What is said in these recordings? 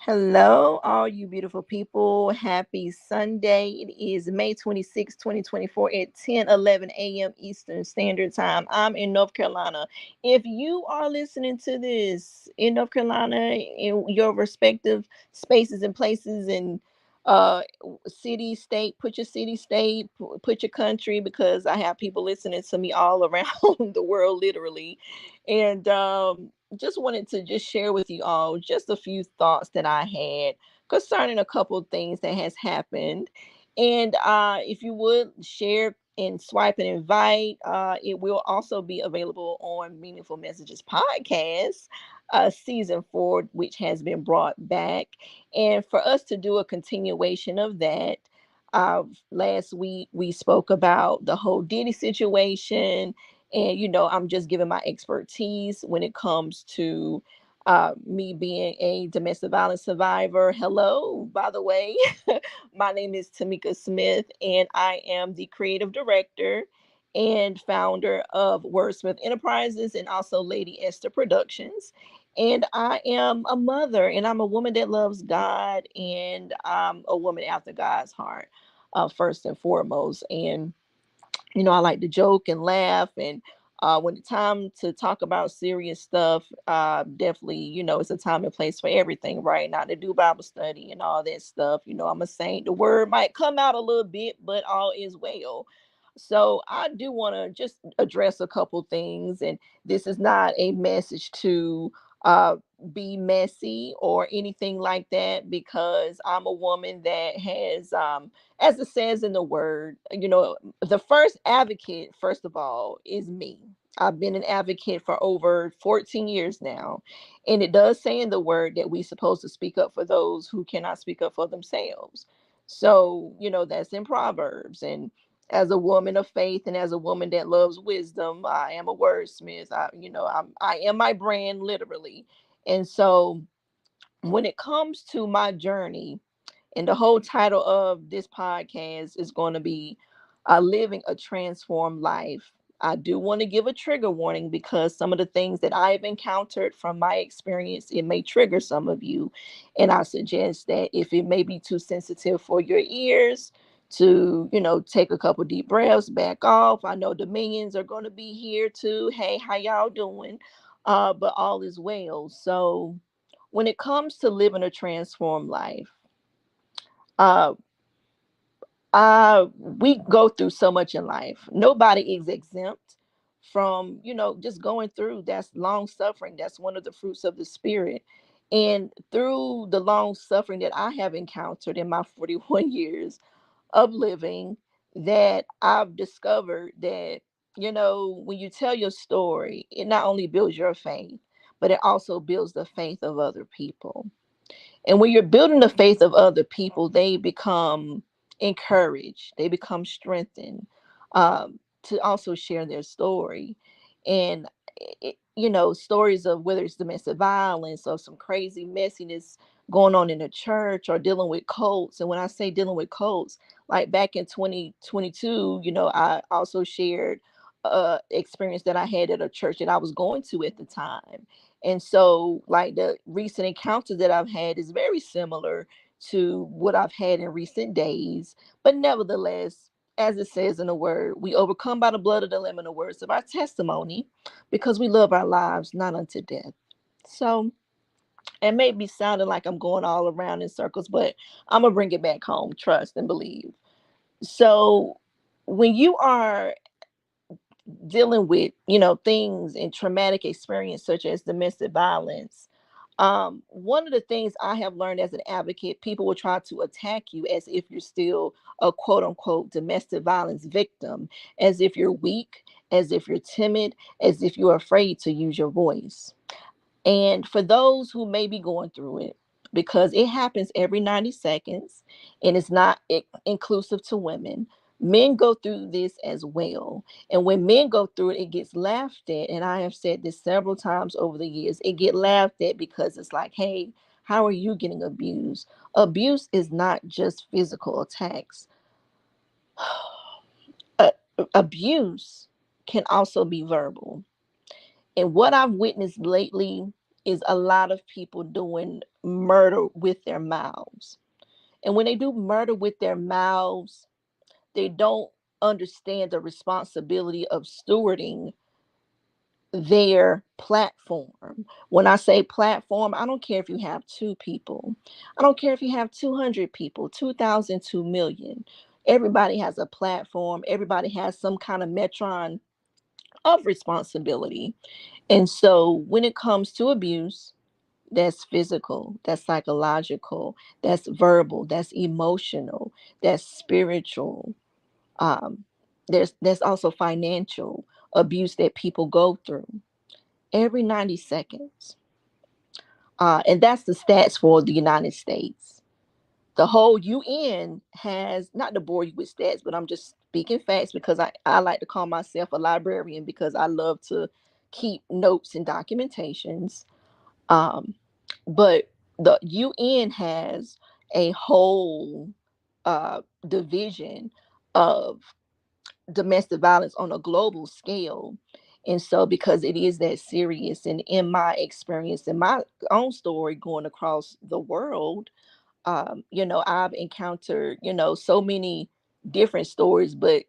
Hello, all you beautiful people. Happy Sunday. It is May 26, 2024 at 10:11 a.m. Eastern Standard Time. I'm in North Carolina. If you are listening to this in North Carolina, in your respective spaces and places and city, state, put your city, state, put your country, because I have people listening to me all around the world, literally. And just wanted to just share with you all just a few thoughts that I had concerning a couple of things that has happened. And if you would share and swipe and invite, it will also be available on Meaningful Messages podcast, season 4, which has been brought back. And for us to do a continuation of that, last week we spoke about the whole Diddy situation, and I'm just giving my expertise when it comes to me being a domestic violence survivor. Hello, by the way. My name is Tamika Smith, and I am the creative director and founder of Wordsmith Enterprises and also Lady Esther Productions. And I am a mother, and I'm a woman that loves God, and I'm a woman after God's heart, first and foremost. And I like to joke and laugh. And when it's time to talk about serious stuff, definitely, it's a time and place for everything, right? Not to do Bible study and all that stuff. I'm a saint. The word might come out a little bit, but all is well. So I do want to just address a couple things. And this is not a message to be messy or anything like that, because I'm a woman that has, as it says in the word, the first advocate, first of all, is me. I've been an advocate for over 14 years now. And it does say in the word that we're supposed to speak up for those who cannot speak up for themselves. So, that's in Proverbs. And as a woman of faith and as a woman that loves wisdom, I am a wordsmith. I am my brand, literally. And so when it comes to my journey, and the whole title of this podcast is going to be Living a Transformed Life. I do want to give a trigger warning, because some of the things that I've encountered from my experience, it may trigger some of you. And I suggest that if it may be too sensitive for your ears, to, take a couple deep breaths, back off. I know the minions are going to be here too. Hey, how y'all doing? But all is well. So when it comes to living a transformed life, uh, we go through so much in life. Nobody is exempt from, just going through. That's long suffering. That's one of the fruits of the spirit. And through the long suffering that I have encountered in my 41 years of living, that I've discovered that, when you tell your story, it not only builds your faith, but it also builds the faith of other people. And when you're building the faith of other people, they become encouraged, they become strengthened, to also share their story. And, stories of whether it's domestic violence or some crazy messiness going on in the church, or dealing with cults. And when I say dealing with cults, like back in 2022, I also shared experience that I had at a church that I was going to at the time. And so, like, the recent encounters that I've had is very similar to what I've had in recent days. But nevertheless, as it says in the word, we overcome by the blood of the Lamb and the words of our testimony, because we love our lives not unto death. So it may be sounding like I'm going all around in circles, but I'm going to bring it back home. Trust and believe. So when you are dealing with, things and traumatic experience such as domestic violence, one of the things I have learned as an advocate, people will try to attack you as if you're still a quote unquote domestic violence victim, as if you're weak, as if you're timid, as if you're afraid to use your voice. And for those who may be going through it, because it happens every 90 seconds, and it's not inclusive to women, men go through this as well. And when men go through it, it gets laughed at. And I have said this several times over the years, it get laughed at because it's like, hey, how are you getting abused? Abuse is not just physical attacks. Uh, Abuse can also be verbal. And what I've witnessed lately is a lot of people doing murder with their mouths. And when they do murder with their mouths, they don't understand the responsibility of stewarding their platform. When I say platform, I don't care if you have two people. I don't care if you have 200 people, 2,000, 2,000,000. Everybody has a platform. Everybody has some kind of metron of responsibility. And so when it comes to abuse, that's physical, that's psychological, that's verbal, that's emotional, that's spiritual. Um, there's also financial abuse that people go through every 90 seconds. And that's the stats for the United States. The whole UN has, not to bore you with stats, but I'm just speaking facts because I like to call myself a librarian because I love to keep notes and documentations. Um, but the UN has a whole division of domestic violence on a global scale. And so, because it is that serious, and in my experience, in my own story going across the world, I've encountered, so many different stories, but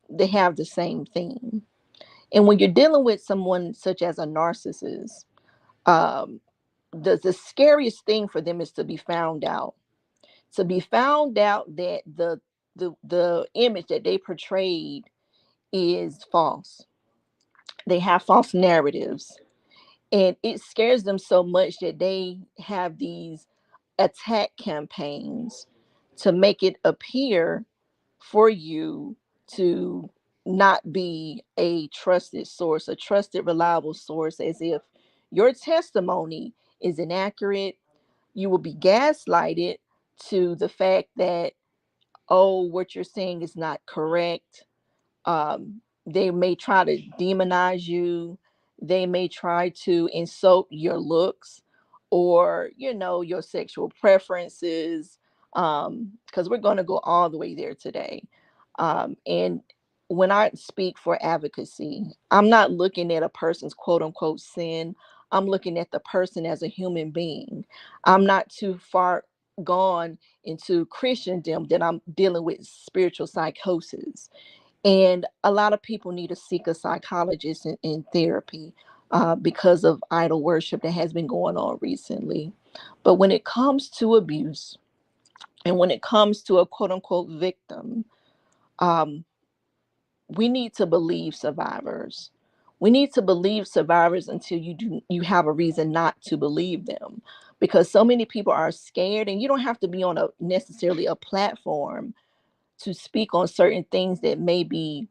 they have the same theme. And when you're dealing with someone such as a narcissist, um, the scariest thing for them is to be found out that the image that they portrayed is false. They have false narratives, and it scares them so much that they have these attack campaigns to make it appear for you to not be a trusted source, a trusted, reliable source, as if your testimony is inaccurate. You will be gaslighted to the fact that, oh, what you're saying is not correct. They may try to demonize you. They may try to insult your looks or, your sexual preferences. Because we're going to go all the way there today. And when I speak for advocacy, I'm not looking at a person's quote unquote sin. I'm looking at the person as a human being. I'm not too far gone into Christendom that I'm dealing with spiritual psychosis. And a lot of people need to seek a psychologist in therapy because of idol worship that has been going on recently. But when it comes to abuse and when it comes to a quote unquote victim, um, we need to believe survivors. We need to believe survivors until you have a reason not to believe them, because so many people are scared, and you don't have to be on a necessarily a platform to speak on certain things that maybe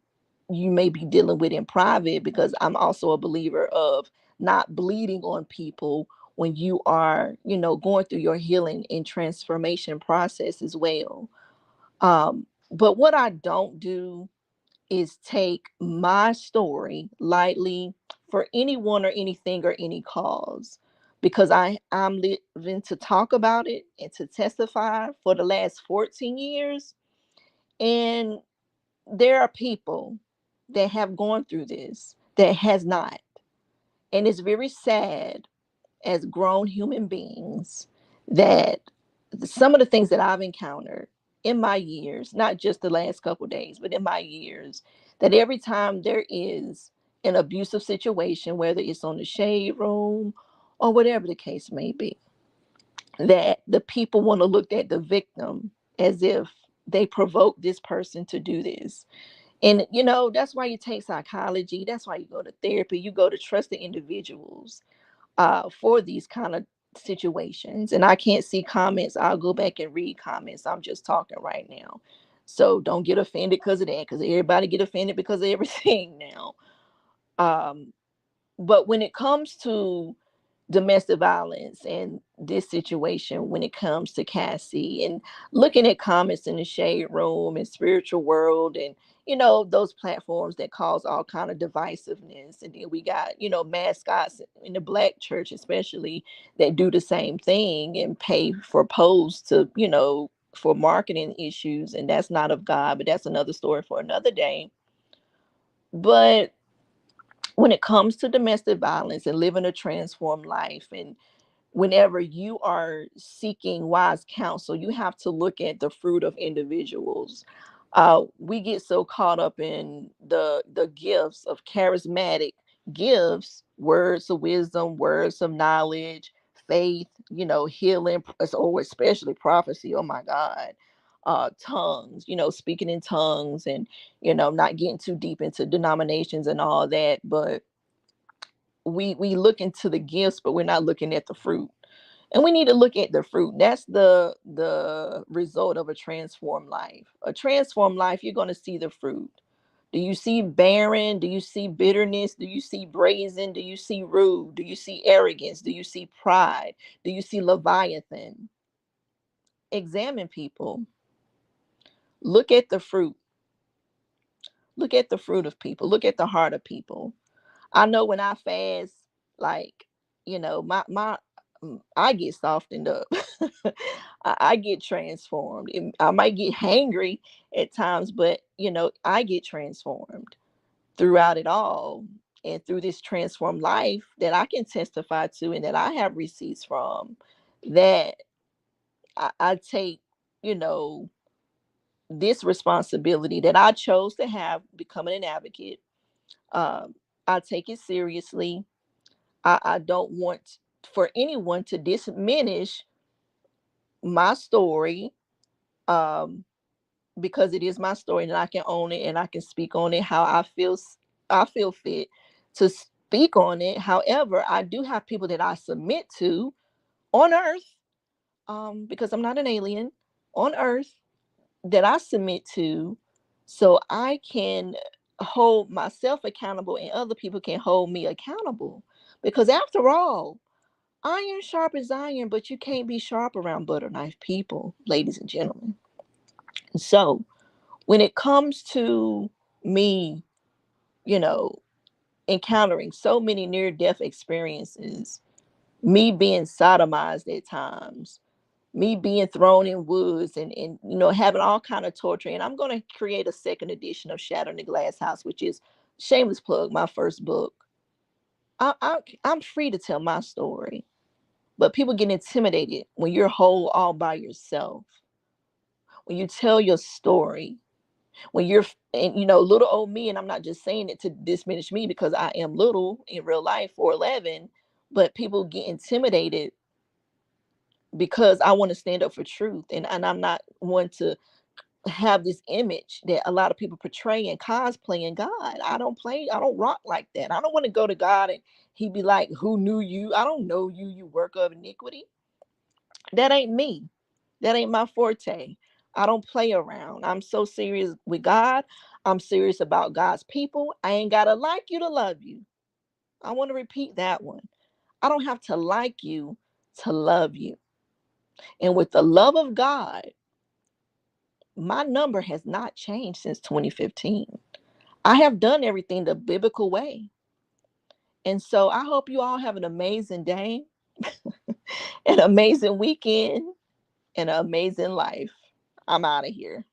you may be dealing with in private, because I'm also a believer of not bleeding on people when you are, going through your healing and transformation process as well. But what I don't do is take my story lightly for anyone or anything or any cause, because I'm living to talk about it and to testify for the last 14 years. And there are people that have gone through this that has not. And it's very sad as grown human beings that some of the things that I've encountered in my years, not just the last couple days, but in my years, that every time there is an abusive situation, whether it's on the shade room or whatever the case may be, that the people want to look at the victim as if they provoked this person to do this. And that's why you take psychology. That's why you go to therapy. You go to trusted individuals for these kind of situations. And I can't see comments. I'll go back and read comments. I'm just talking right now. So don't get offended because of that, because everybody get offended because of everything now. Um, but when it comes to domestic violence and this situation, when it comes to Cassie and looking at comments in the shade room and spiritual world, and those platforms that cause all kind of divisiveness, and then we got mascots in the black church especially that do the same thing and pay for posts to for marketing issues, and that's not of God, but that's another story for another day. But when it comes to domestic violence and living a transformed life, and whenever you are seeking wise counsel, you have to look at the fruit of individuals. We get so caught up in the gifts of charismatic gifts, words of wisdom, words of knowledge, faith, healing, or especially prophecy. Oh my God. Tongues, speaking in tongues, and not getting too deep into denominations and all that, but we look into the gifts, but we're not looking at the fruit. And we need to look at the fruit. That's the result of a transformed life. A transformed life, you're going to see the fruit. Do you see barren? Do you see bitterness? Do you see brazen? Do you see rude? Do you see arrogance? Do you see pride? Do you see Leviathan? Examine people. Look at the fruit. Look at the fruit of people. Look at the heart of people. I know when I fast, like, my I get softened up. I get transformed. I might get hangry at times, but I get transformed throughout it all. And through this transformed life that I can testify to and that I have receipts from, that I take, you know, this responsibility that I chose to have, becoming an advocate. Um, I take it seriously. I don't want for anyone to diminish my story, um, because it is my story and I can own it and I can speak on it how I feel fit to speak on it. However, I do have people that I submit to on earth, because I'm not an alien, on earth, that I submit to, so I can hold myself accountable and other people can hold me accountable. Because after all, iron sharp as iron, but you can't be sharp around butter knife people, ladies and gentlemen. So when it comes to me, you know, encountering so many near death experiences, me being sodomized at times, me being thrown in woods, and having all kind of torture. And I'm going to create a second edition of Shattering the Glass House, which is, shameless plug, my first book. I'm free to tell my story, but people get intimidated when you're whole all by yourself. When you tell your story, when you're, and little old me, and I'm not just saying it to diminish me because I am little in real life, 4'11", but people get intimidated because I want to stand up for truth, and I'm not one to have this image that a lot of people portray and cosplay in God. I don't rock like that. I don't want to go to God and he be like, who knew you? I don't know you, you worker of iniquity. That ain't me. That ain't my forte. I don't play around. I'm so serious with God. I'm serious about God's people. I ain't got to like you to love you. I want to repeat that one. I don't have to like you to love you. And with the love of God, my number has not changed since 2015. I have done everything the biblical way. And so I hope you all have an amazing day, an amazing weekend, and an amazing life. I'm out of here.